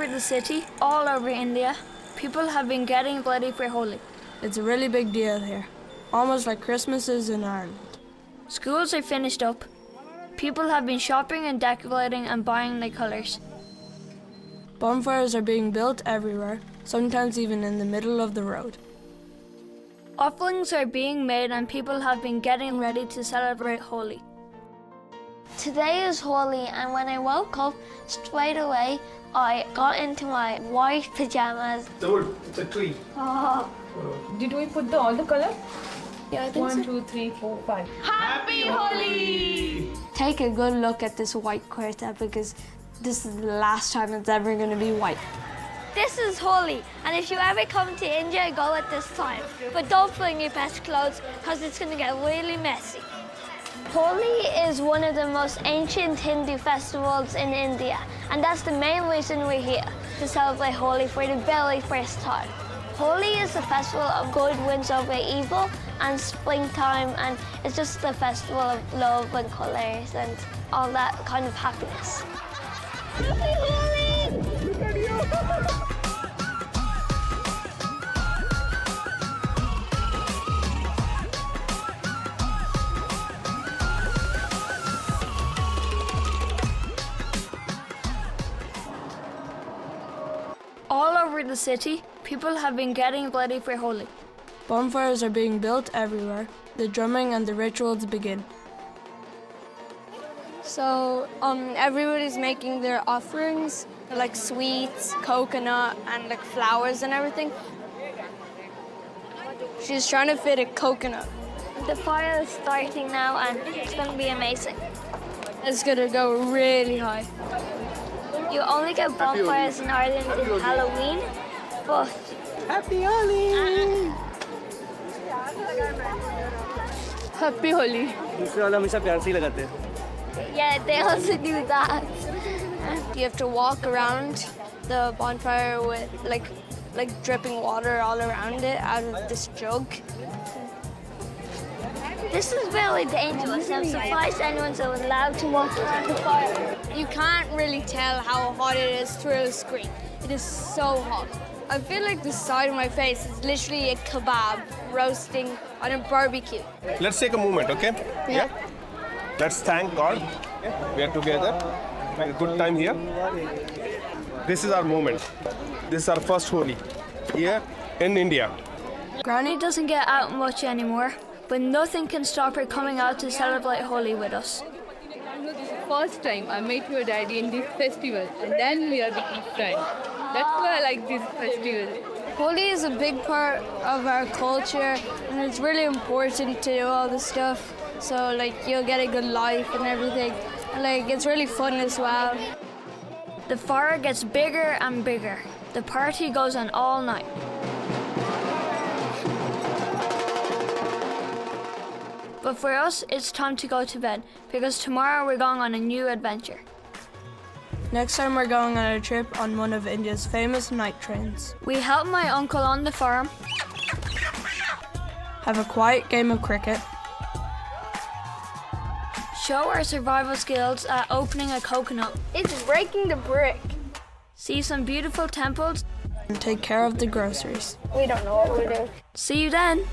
over the city, all over India, people have been getting ready for Holi. It's a really big deal here, almost like Christmas is in Ireland. Schools are finished up. People have been shopping and decorating and buying their colours. Bonfires are being built everywhere, sometimes even in the middle of the road. Offerings are being made and people have been getting ready to celebrate Holi. Today is Holi, and when I woke up, straight away I got into my white pajamas. It's a tree. Oh. Did we put all the color? Yeah, I think 1, 2, 3, 4, 5. Happy Holi! Take a good look at this white kurta because this is the last time it's ever going to be white. This is Holi, and if you ever come to India, go at this time. But don't bring your best clothes because it's going to get really messy. Holi is one of the most ancient Hindu festivals in India, and that's the main reason we're here, to celebrate Holi for the very first time. Holi is a festival of good wins over evil and springtime, and it's just a festival of love and colours and all that kind of happiness. Happy Holi! Look at you! All over the city, people have been getting ready for Holi. Bonfires are being built everywhere. The drumming and the rituals begin. So everybody's making their offerings, like sweets, coconut, and like flowers and everything. She's trying to fit a coconut. The fire is starting now, and it's going to be amazing. It's gonna go really high. You only get bonfires in Ireland in Halloween, but... Happy Holi! Happy Holi. दूसरे वाला हमेशा प्यार से ही लगाते हैं. Yeah, they also do that. You have to walk around the bonfire with like dripping water all around it out of this jug. This is really dangerous. I'm surprised anyone's allowed to walk around the fire. You can't really tell how hot it is through the screen. It is so hot. I feel like the side of my face is literally a kebab roasting on a barbecue. Let's take a moment, okay? Yeah. Let's thank God. We are together. A good time here. This is our moment. This is our first Holi here in India. Granny doesn't get out much anymore, but nothing can stop her coming out to celebrate Holi with us. This is the first time I met your daddy in this festival, and then we are becoming friends. That's why I like this festival. Holi is a big part of our culture, and it's really important to do all this stuff. So like you'll get a good life and everything. And, like it's really fun as well. The fire gets bigger and bigger. The party goes on all night. But for us, it's time to go to bed because tomorrow we're going on a new adventure. Next time we're going on a trip on one of India's famous night trains. We help my uncle on the farm, Have a quiet game of cricket. show our survival skills at opening a coconut, It's breaking the brick. see some beautiful temples. And take care of the groceries. We don't know what we're doing. See you then!